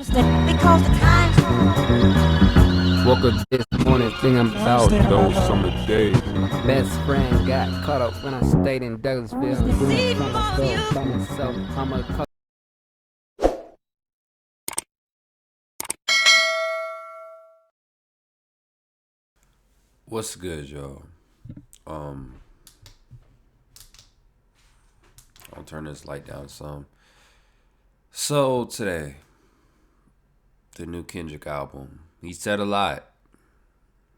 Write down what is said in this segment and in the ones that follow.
Because the times Woke up this morning thinking about Those summer days. best friend got caught up when I stayed in Douglasville. Doing trying to stuff by myself. I'm a What's good, y'all? I'll turn this light down some. So today, the new Kendrick album. He said a lot.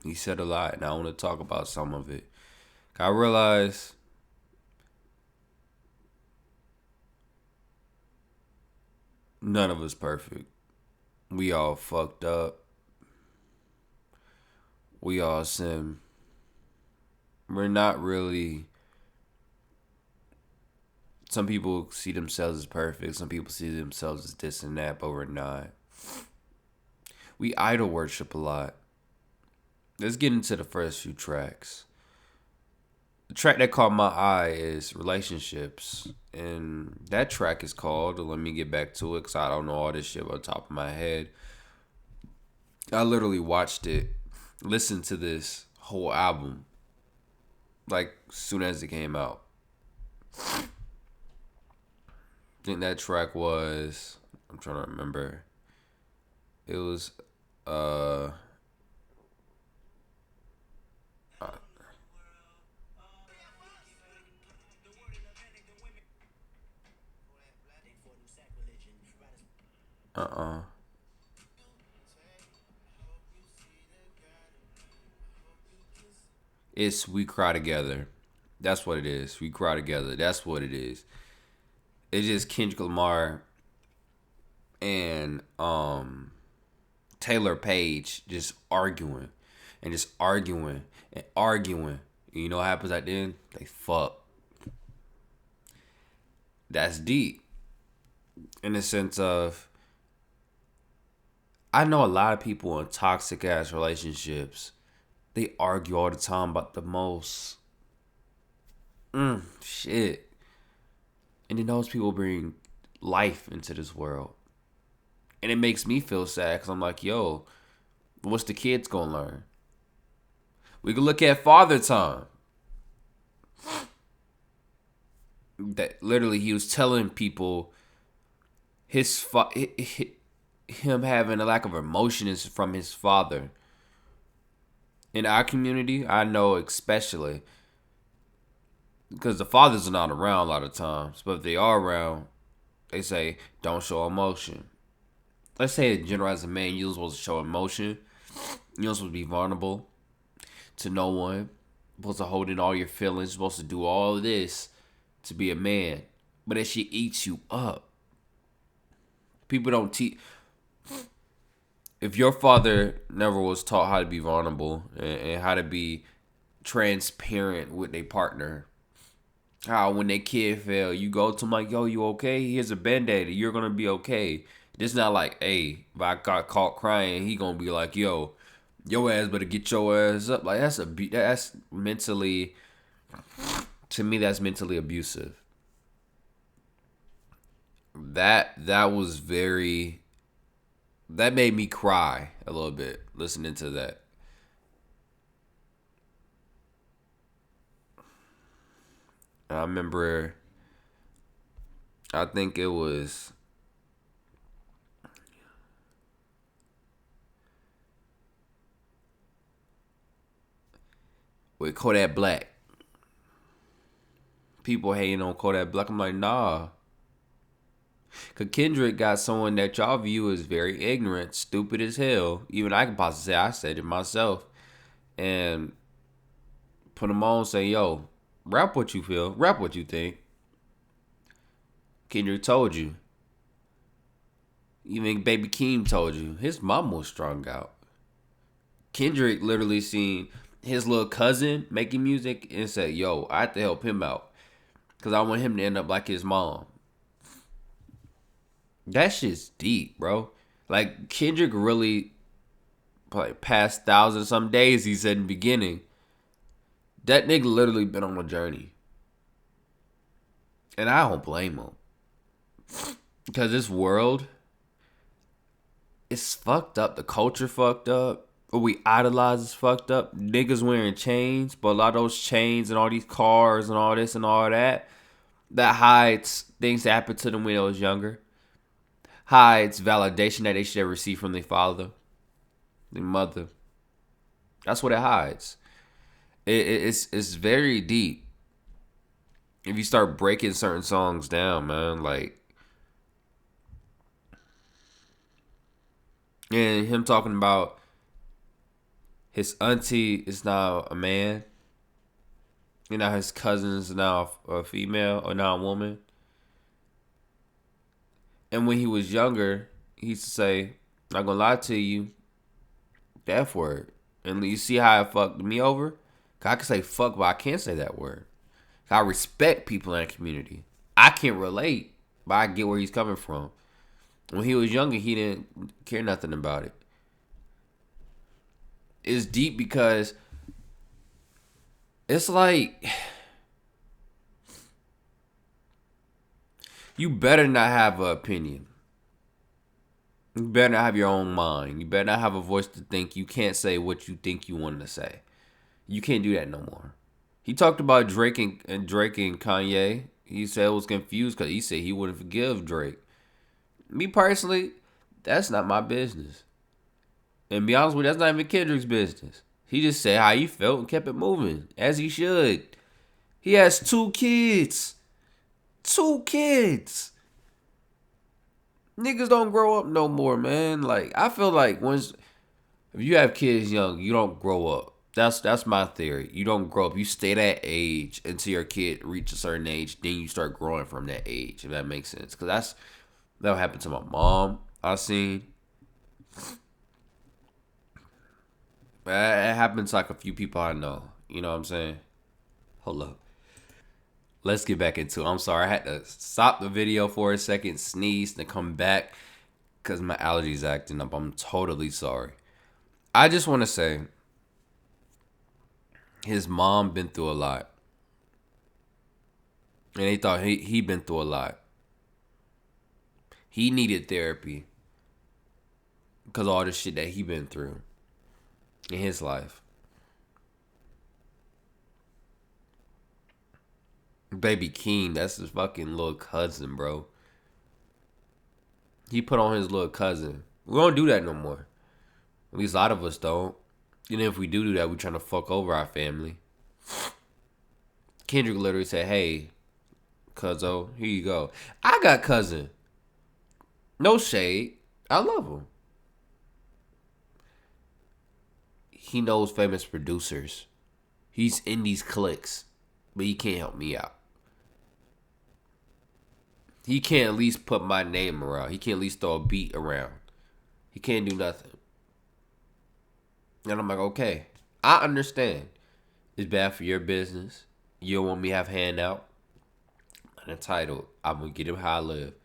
And I want to talk about some of it. I realize none of us perfect. We all fucked up. We all sin. We're not really. Some people see themselves as perfect. Some people see themselves as this and that, but we're not. We idol worship a lot. Let's get into the first few tracks. The track that caught my eye is Relationships. And that track is called, let me get back to it because I don't know all this shit on top of my head. I literally watched it, listened to this whole album, like soon as it came out. I think that track was, I'm trying to remember. It was, uh, uh. It's We Cry Together. That's what it is. We Cry Together. That's what it is. It's just Kendrick Lamar and Taylor Page just arguing and just arguing and arguing. You know what happens at the end? They fuck. That's deep. In the sense of, I know a lot of people in toxic ass relationships. They argue all the time about the most shit. And then those people bring life into this world. And it makes me feel sad because I'm like, yo, what's the kids gonna learn? We can look at Father Time. That literally he was telling people him having a lack of emotion is from his father. In our community, I know especially because the fathers are not around a lot of times, but if they are around, they say don't show emotion. Let's say in general, as a man, you're supposed to show emotion. You're supposed to be vulnerable to no one. You're supposed to hold in all your feelings. You're supposed to do all of this to be a man. But that shit eats you up. People don't teach. If your father never was taught how to be vulnerable and how to be transparent with their partner, how when their kid fell, you go to them like, yo, you okay? Here's a band-aid. You're going to be okay. It's not like, hey, if I got caught crying, he going to be like, yo, your ass better get your ass up. Like, that's mentally, to me, that's mentally abusive. That was very, that made me cry a little bit listening to that. I remember, I think it was with Kodak Black. People hating on Kodak Black. I'm like, nah. Cause Kendrick got someone that y'all view as very ignorant, stupid as hell. Even I can possibly say I said it myself. And put him on and say, yo, rap what you feel. Rap what you think. Kendrick told you. Even Baby Keem told you. His mom was strung out. Kendrick literally seen his little cousin making music and said, yo, I have to help him out. Because I want him to end up like his mom. That shit's deep, bro. Like, Kendrick really, like, past 1,000 some days, he said in the beginning. That nigga literally been on a journey. And I don't blame him. Because this world, it's fucked up. The culture fucked up. What we idolize is fucked up. Niggas wearing chains, but a lot of those chains and all these cars and all this and all that, that hides things that happened to them when they was younger. Hides validation that they should have received from their father, their mother. That's what it hides. It's very deep. If you start breaking certain songs down, man, like, and him talking about his auntie is now a man, you know, his cousin is now a female or now a woman. And when he was younger, he used to say, "Not gonna lie to you, the F word." And you see how it fucked me over? 'Cause I can say fuck, but I can't say that word. I respect people in that community. I can't relate, but I get where he's coming from. When he was younger, he didn't care nothing about it. It's deep because it's like you better not have an opinion. You better not have your own mind. You better not have a voice to think. You can't say what you think you want to say. You can't do that no more. He talked about Drake and Kanye. He said it was confused because he said he wouldn't forgive Drake. Me personally, that's not my business. And be honest with you, that's not even Kendrick's business. He just said how he felt and kept it moving, as he should. He has 2 kids. 2 kids. Niggas don't grow up no more, man. Like, I feel like if you have kids young, you don't grow up. That's my theory. You don't grow up. You stay that age until your kid reach a certain age. Then you start growing from that age, if that makes sense. Because that happened to my mom. I seen. It happens to like a few people I know. You know what I'm saying? Hold up. Let's get back into it. I'm sorry. I had to stop the video for a second, sneeze, and come back because my allergies acting up. I'm totally sorry. I just want to say his mom been through a lot. And they thought he been through a lot. He needed therapy because of all the shit that he been through in his life. Baby Keem, that's his fucking little cousin, bro. He put on his little cousin. We don't do that no more. At least a lot of us don't. And if we do that, we trying to fuck over our family. Kendrick literally said, "Hey, cuzzo, here you go." I got cousin. No shade. I love him. He knows famous producers. He's in these cliques, but he can't help me out. He can't at least put my name around. He can't at least throw a beat around. He can't do nothing. And I'm like, okay, I understand. It's bad for your business. You don't want me to have handout. I'm entitled. I'm going to get him how I live.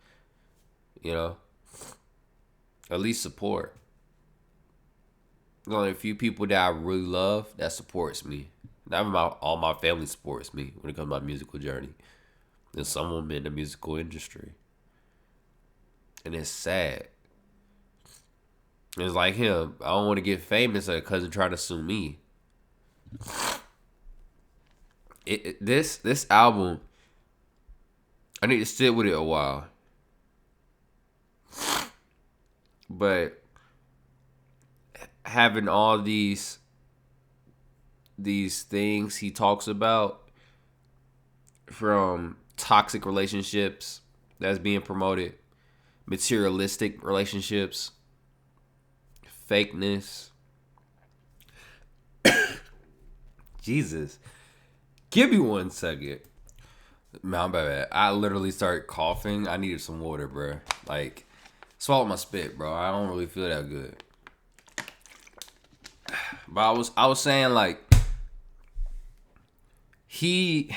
You know? At least support. There's only a few people that I really love that supports me. Not even all my family supports me when it comes to my musical journey. There's some of them in the musical industry. And it's sad. It's like him. I don't want to get famous or a cousin trying to sue me. This album, I need to sit with it a while. But having all these things he talks about, from toxic relationships that's being promoted, materialistic relationships, fakeness. Jesus. Give me 1 second. Man, my bad. I literally started coughing. I needed some water, bro. Like, swallow my spit, bro. I don't really feel that good. But I was saying, like, he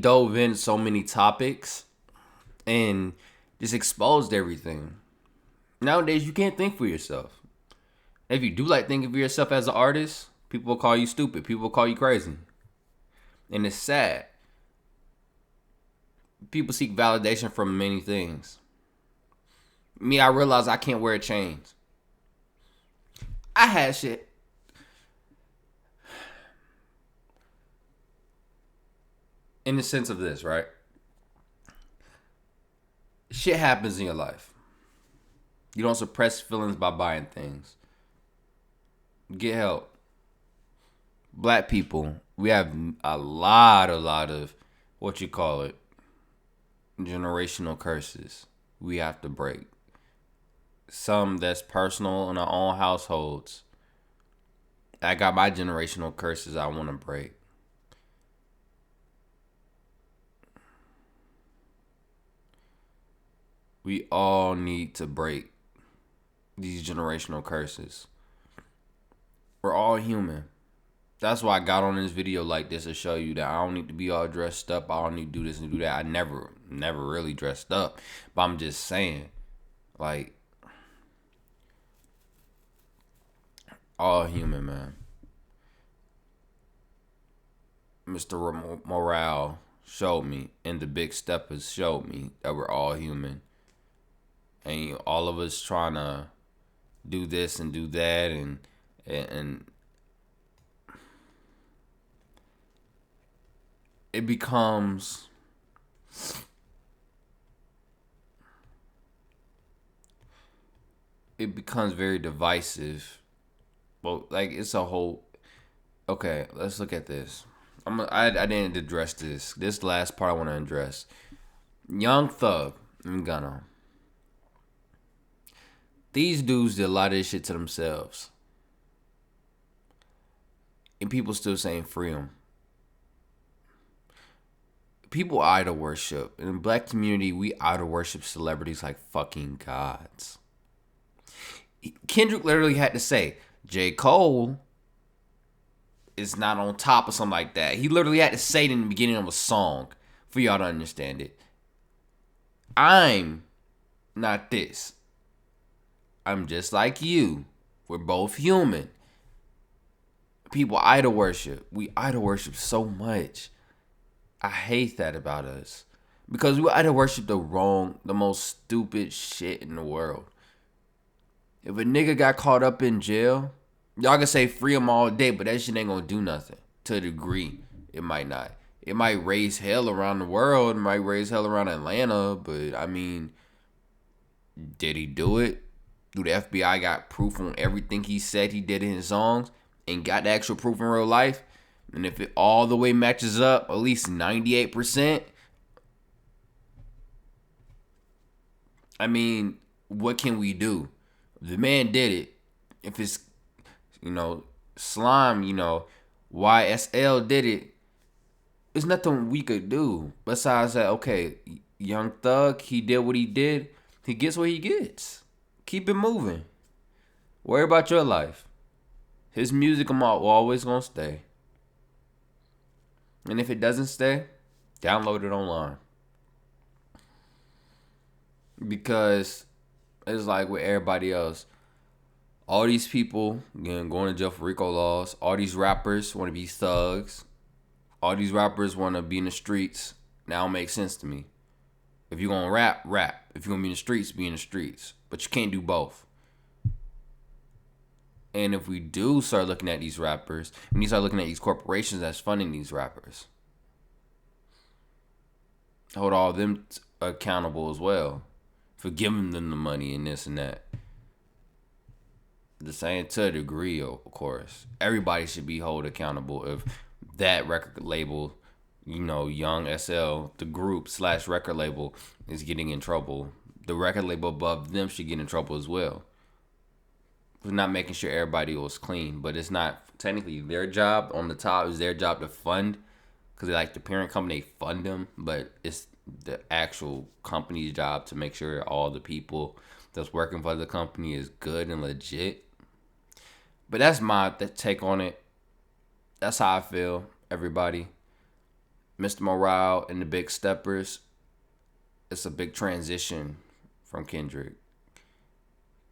dove in so many topics and just exposed everything. Nowadays, you can't think for yourself. If you do like thinking for yourself as an artist, people will call you stupid. People will call you crazy. And it's sad. People seek validation from many things. Me, I realized I can't wear chains. I had shit. In the sense of this, right? Shit happens in your life. You don't suppress feelings by buying things. Get help. Black people, we have a lot of what you call it, generational curses we have to break. Some that's personal in our own households. I got my generational curses I want to break. We all need to break these generational curses. We're all human. That's why I got on this video like this to show you that I don't need to be all dressed up. I don't need to do this and do that. I never really dressed up. But I'm just saying, like, all human, man. Mr. Morale showed me, and the Big Steppers showed me that we're all human. And all of us trying to do this and do that and it becomes very divisive. Well, like, it's a whole. Okay, let's look at this. I didn't address this. This last part I want to address. Young Thug and Gunna. These dudes did a lot of this shit to themselves. And people still saying free them. People idol worship. In the black community, we idol worship celebrities like fucking gods. Kendrick literally had to say, J. Cole is not on top of something like that. He literally had to say it in the beginning of a song for y'all to understand it. I'm not this. I'm just like you. We're both human. People idol worship. We idol worship so much. I hate that about us. Because we idol worship the most stupid shit in the world. If a nigga got caught up in jail, y'all can say free him all day, but that shit ain't gonna do nothing. To a degree, it might not. It might raise hell around the world. It might raise hell around Atlanta. But, I mean, did he do it? Do the FBI got proof on everything he said he did in his songs? And got the actual proof in real life? And if it all the way matches up, at least 98%, I mean, what can we do? The man did it. If it's, Slime, YSL did it, there's nothing we could do. Besides that, okay, Young Thug, he did what he did. He gets what he gets. Keep it moving. Worry about your life. His music will always gonna stay. And if it doesn't stay, download it online. Because it's like with everybody else. All these people, again, going to jail for RICO laws. All these rappers want to be thugs. All these rappers want to be in the streets. Now it makes sense to me. If you're going to rap, rap. If you're going to be in the streets, be in the streets. But you can't do both. And if we do start looking at these rappers, when you start looking at these corporations that's funding these rappers, hold all of them accountable as well for giving them the money and this and that. The same to a degree, of course. Everybody should be held accountable if that record label, Young SL, the group / record label, is getting in trouble. The record label above them should get in trouble as well. For not making sure everybody was clean. But it's not technically their job. On the top, it's their job to fund. Because they like the parent company, they fund them. But it's the actual company's job to make sure all the people that's working for the company is good and legit. But that's my take on it. That's how I feel, everybody. Mr. Morale and the Big Steppers, it's a big transition from Kendrick.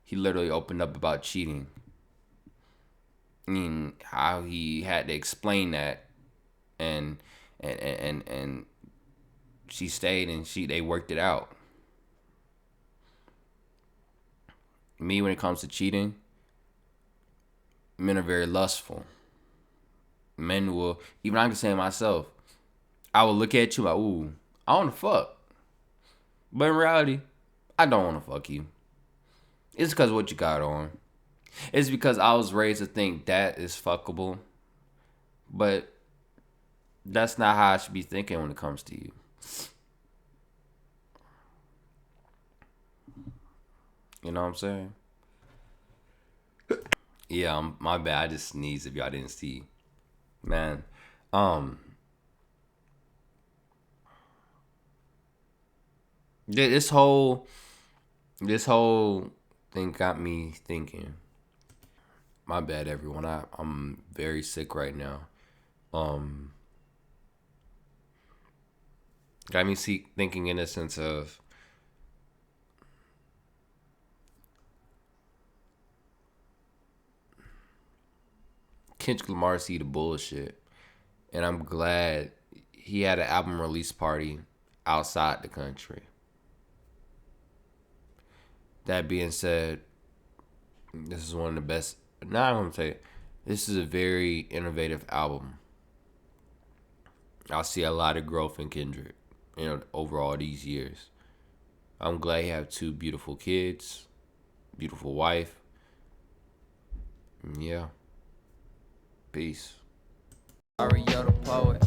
He literally opened up about cheating. I mean, how he had to explain that, and she stayed and they worked it out. me, when it comes to cheating, men are very lustful. Men will, even I can say it myself, I will look at you like, ooh, I want to fuck. But in reality, I don't want to fuck you. It's because of what you got on. It's because I was raised to think that is fuckable. But that's not how I should be thinking when it comes to you. You know what I'm saying? Yeah, my bad. I just sneezed if y'all didn't see. Man. This whole thing got me thinking. My bad, everyone. I'm very sick right now. Got me thinking in a sense of Kendrick Lamar see the bullshit, and I'm glad he had an album release party outside the country. That being said, this is one of the best. Now I'm gonna say, this is a very innovative album. I see a lot of growth in Kendrick, over all these years. I'm glad he have 2 beautiful kids, beautiful wife. Yeah. Peace. Mario the poet.